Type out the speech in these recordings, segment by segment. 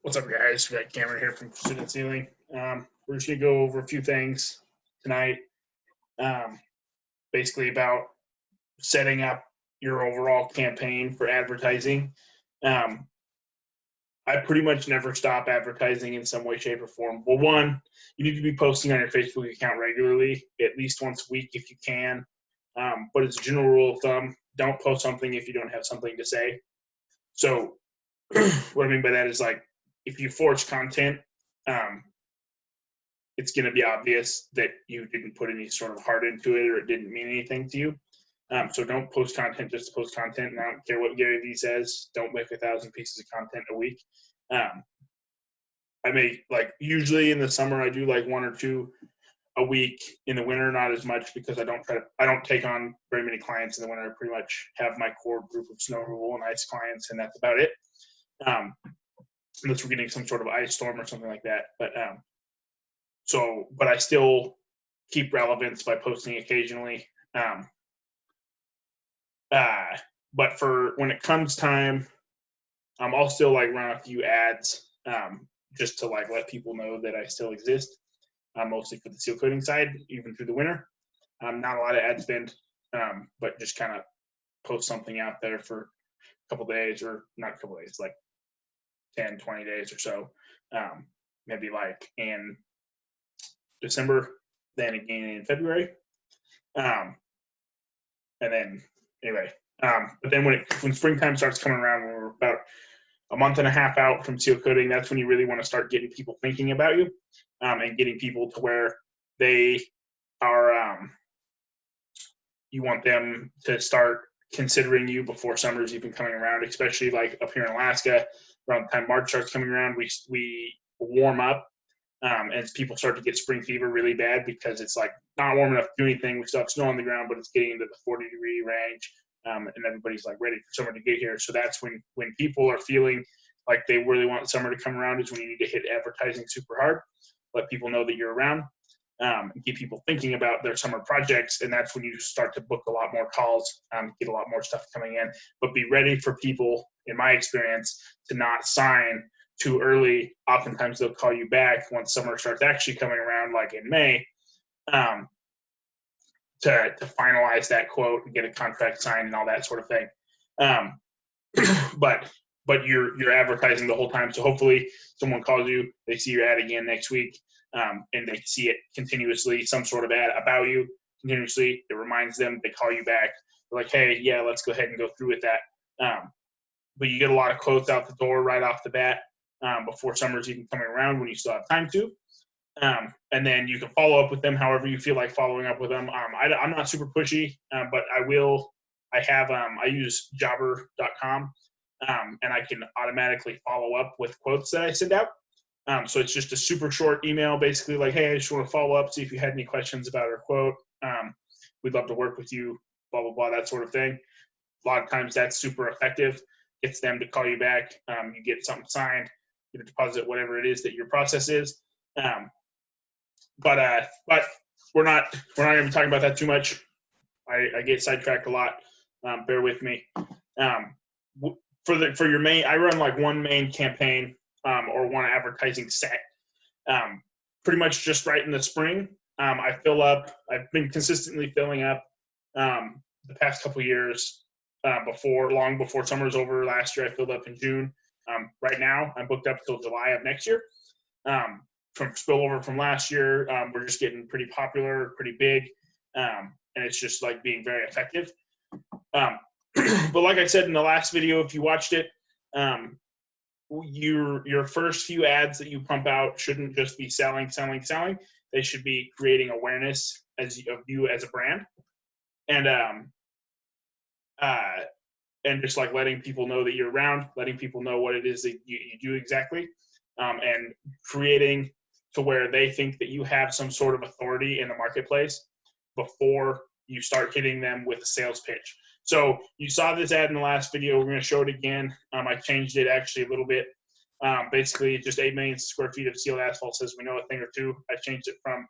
What's up, guys? We got Cameron here from Student Ceiling. We're just going to go over a few things tonight, um, basically about setting up your overall campaign for advertising. Um, I pretty much never stop advertising in some way, shape, or form. Well, one, you need to be posting on your Facebook account regularly, at least once a week if you can. But as a general rule of thumb, don't post something if you don't have something to say. So, what I mean by that is like, if you forge content, it's going to be obvious that you didn't put any sort of heart into it or it didn't mean anything to you. So don't post content just to post content. And I don't care what Gary Vee says. Don't make 1,000 pieces of content a week. I make usually in the summer I do like 1 or 2 a week. In the winter, not as much because I don't take on very many clients in the winter. I pretty much have my core group of snow removal and ice clients, and that's about it. Unless we're getting some sort of ice storm or something like that. But I still keep relevance by posting occasionally. But for when it comes time, I'll still run a few ads just to let people know that I still exist. Mostly for the seal coating side, even through the winter. Not a lot of ad spend, but just kind of post something out there for a couple days, or not a couple days, 10, 20 days or so. Maybe in December, then again in February. And then anyway, but then when springtime starts coming around, when we're about a month and a half out from seal coating, that's when you really want to start getting people thinking about you, and getting people to where they are, you want them to start considering you before summer's even coming around, especially up here in Alaska. Around the time March starts coming around, we warm up, as people start to get spring fever really bad because it's not warm enough to do anything. We still have snow on the ground, but it's getting into the 40-degree range, and everybody's ready for summer to get here. So that's when people are feeling like they really want summer to come around, is when you need to hit advertising super hard, let people know that you're around, and get people thinking about their summer projects. And that's when you start to book a lot more calls, get a lot more stuff coming in. But be ready for people, in my experience, to not sign too early. Oftentimes they'll call you back once summer starts actually coming around, in May, to finalize that quote and get a contract signed and all that sort of thing. But you're advertising the whole time. So hopefully someone calls you, they see your ad again next week, and they see it continuously, some sort of ad about you continuously. It reminds them, they call you back. They're like, hey, yeah, let's go ahead and go through with that. But you get a lot of quotes out the door right off the bat, before summer's even coming around, when you still have time to. And then you can follow up with them however you feel like following up with them. I'm not super pushy, but I use jobber.com, and I can automatically follow up with quotes that I send out. So it's just a super short email, basically hey, I just want to follow up, see if you had any questions about our quote. We'd love to work with you, blah, blah, blah, that sort of thing. A lot of times that's super effective. Gets them to call you back. You get something signed, get a deposit, whatever it is that your process is. But we're not going to be talking about that too much. I get sidetracked a lot. Bear with me. For your main, I run one main campaign, or one advertising set. Pretty much just right in the spring. I fill up. I've been consistently filling up the past couple years. Long before summer's over. Last year I filled up in June. Right now I'm booked up till July of next year. From spillover from last year, we're just getting pretty popular, pretty big, and it's just being very effective. But like I said in the last video, if you watched it, your first few ads that you pump out shouldn't just be selling. They should be creating awareness of you as a brand, and just letting people know that you're around, letting people know what it is that you do exactly, and creating to where they think that you have some sort of authority in the marketplace before you start hitting them with a sales pitch. So you saw this ad in the last video. We're going to show it again. I changed it actually a little bit. Basically, just 8 million square feet of sealed asphalt says we know a thing or two. I changed it from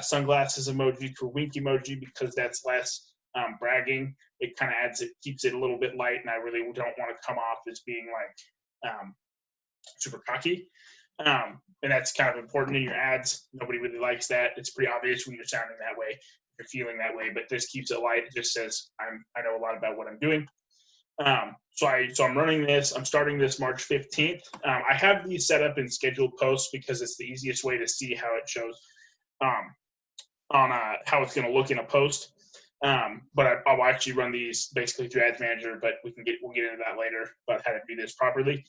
sunglasses emoji to a wink emoji because that's less bragging. It kind of keeps it a little bit light, and I really don't want to come off as being super cocky. And that's kind of important in your ads. Nobody really likes that. It's pretty obvious when you're sounding that way, you're feeling that way, but this keeps it light. It just says, I know a lot about what I'm doing. So I'm running this. I'm starting this March 15th. I have these set up in scheduled posts because it's the easiest way to see how it shows on how it's going to look in a post. But I'll actually run these basically through Ads Manager, but we'll get into that later about how to do this properly.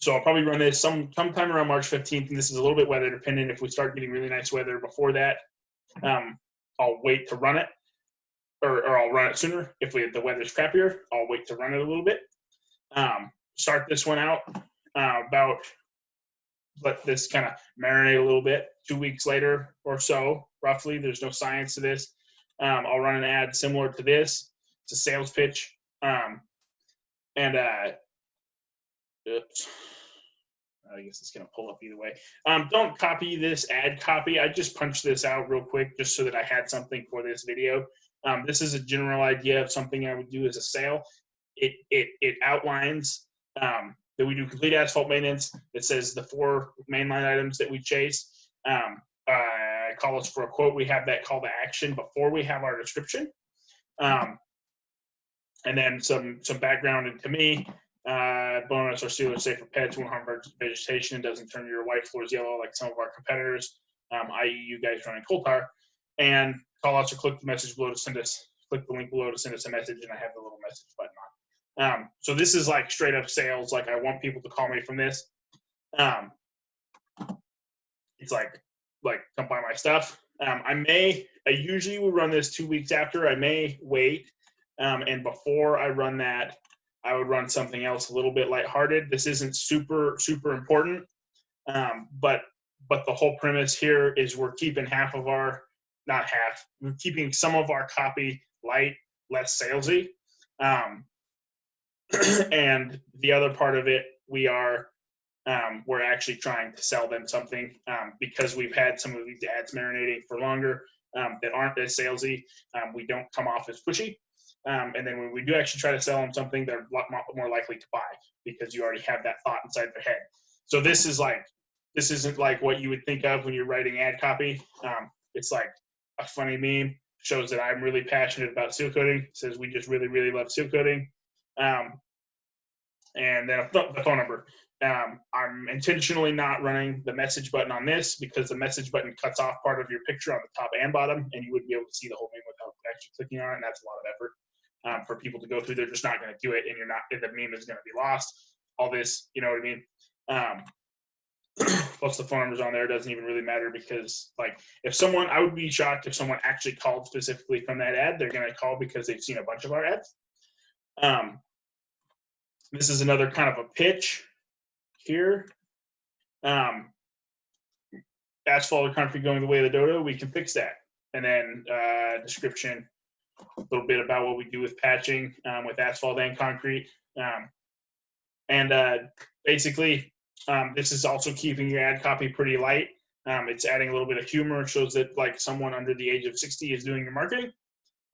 So I'll probably run this sometime around March 15th, and this is a little bit weather dependent. If we start getting really nice weather before that, I'll wait to run it, or I'll run it sooner. If the weather's crappier, I'll wait to run it a little bit. Start this one out let this kind of marinate a little bit. 2 weeks later or so, roughly, there's no science to this. I'll run an ad similar to this. It's a sales pitch. Oops. I guess it's going to pull up either way. Don't copy this ad copy. I just punched this out real quick just so that I had something for this video. This is a general idea of something I would do as a sale. It outlines that we do complete asphalt maintenance. It says the 4 main line items that we chase. Call us for a quote. We have that call to action before we have our description. And then some background into me. Bonus, our seal is safe for pets, won't harm vegetation, doesn't turn your white floors yellow like some of our competitors, i.e. you guys running coal tar. And call us or click the message below to send us, click the link below to send us a message, and I have the little message button on. So this is like straight up sales. Like I want people to call me from this. It's like come buy my stuff. I usually will run this 2 weeks after. I may wait. And before I run that, I would run something else a little bit lighthearted. This isn't super, super important. But the whole premise here is we're keeping we're keeping some of our copy light, less salesy. And the other part of it, we're actually trying to sell them something because we've had some of these ads marinating for longer that aren't as salesy. We don't come off as pushy. And then when we do actually try to sell them something, they're a lot more likely to buy because you already have that thought inside their head. So this isn't like what you would think of when you're writing ad copy. It's like a funny meme, shows that I'm really passionate about seal coating. It says we just really, really love seal coating. And then the phone number. I'm intentionally not running the message button on this because the message button cuts off part of your picture on the top and bottom, and you wouldn't be able to see the whole thing without actually clicking on it, and that's a lot of effort. For people to go through. They're just not going to do it, and the meme is going to be lost. All this, you know what I mean? Plus the phone numbers on there doesn't even really matter because, like, I would be shocked if someone actually called specifically from that ad. They're going to call because they've seen a bunch of our ads. This is another kind of a pitch here. Asphalt or concrete going the way of the dodo, we can fix that. And then description. A little bit about what we do with patching with asphalt and concrete. Basically, this is also keeping your ad copy pretty light. It's adding a little bit of humor. It shows that like someone under the age of 60 is doing your marketing.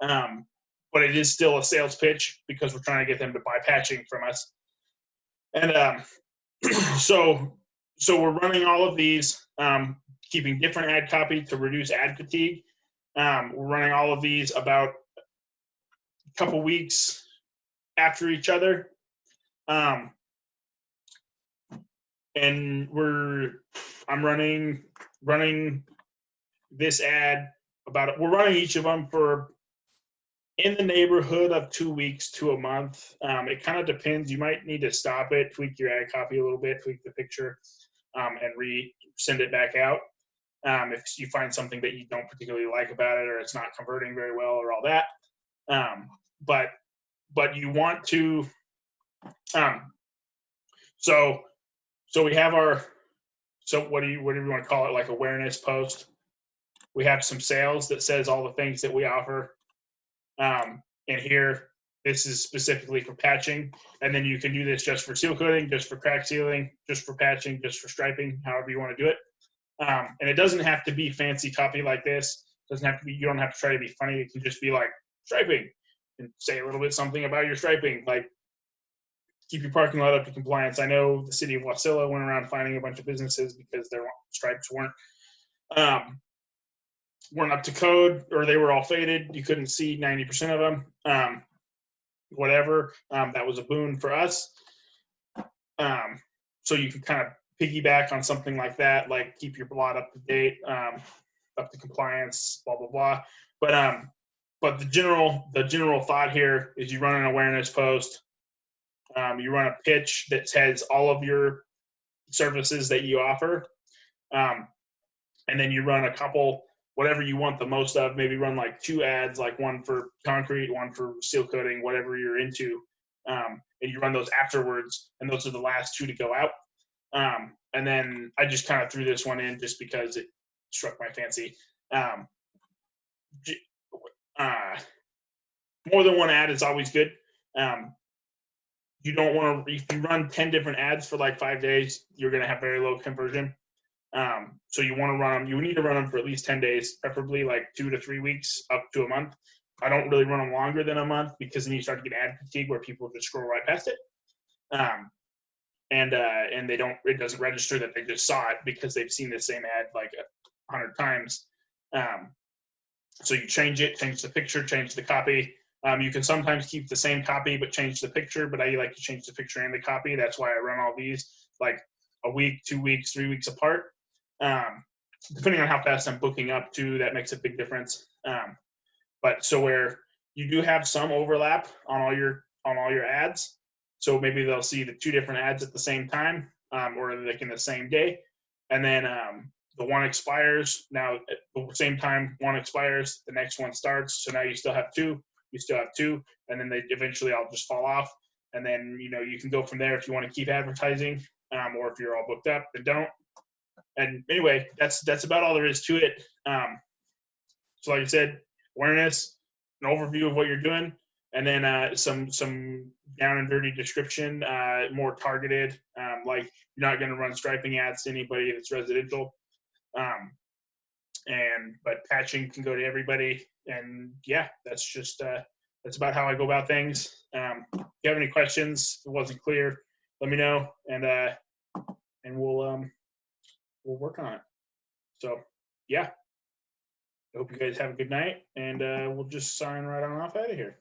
But it is still a sales pitch because we're trying to get them to buy patching from us. And so we're running all of these, keeping different ad copy to reduce ad fatigue. We're running all of these about couple weeks after each other, and I'm running this ad we're running each of them for in the neighborhood of 2 weeks to a month. It kind of depends. You might need to stop it, tweak your ad copy a little bit, tweak the picture, and send it back out if you find something that you don't particularly like about it, or it's not converting very well, or all that. But you want to, so we have what do you want to call it? Like awareness post. We have some sales that says all the things that we offer. And here, this is specifically for patching. And then you can do this just for seal coating, just for crack sealing, just for patching, just for striping, however you want to do it. And it doesn't have to be fancy copy like this. It doesn't have to be, you don't have to try to be funny. It can just be like striping and say a little bit something about your striping. Like keep your parking lot up to compliance. I know the city of Wasilla went around finding a bunch of businesses because their stripes um, weren't up to code, or they were all faded. You couldn't see 90% of them. Whatever. That was a boon for us. So you can kind of piggyback on something like that, like keep your lot up to date, up to compliance, blah blah blah. But the general thought here is you run an awareness post, you run a pitch that says all of your services that you offer, and then you run a couple, whatever you want the most of. Maybe run like 2 ads, like one for concrete, one for seal coating, whatever you're into, and you run those afterwards, and those are the last 2 to go out. And then I just kind of threw this one in just because it struck my fancy. More than one ad is always good. You don't want to, if you run 10 different ads for like 5 days, you're going to have very low conversion. So you want to run them, you need to run them for at least 10 days, preferably like 2 to 3 weeks up to a month. I don't really run them longer than a month because then you start to get ad fatigue where people just scroll right past it. And they don't, it doesn't register that they just saw it because they've seen the same ad like 100 times. So you change it, change the picture, change the copy. You can sometimes keep the same copy but change the picture, but I like to change the picture and the copy. That's why I run all these like a week, 2 weeks, 3 weeks apart. Depending on how fast I'm booking up too, that makes a big difference. But so where you do have some overlap on all your ads, so maybe they'll see the 2 different ads at the same time, or like in the same day, and then the one expires. Now at the same time one expires, the next one starts. So now you still have 2. You still have 2, and then they eventually all just fall off. And then you can go from there if you want to keep advertising, or if you're all booked up, then don't. And anyway, that's about all there is to it. So like I said, awareness, an overview of what you're doing, and then some down and dirty description, more targeted. Like you're not going to run striping ads to anybody that's residential. But patching can go to everybody. And yeah, that's just that's about how I go about things. If you have any questions, if it wasn't clear, let me know, and we'll work on it. So yeah, I hope you guys have a good night, and we'll just sign right on off out of here.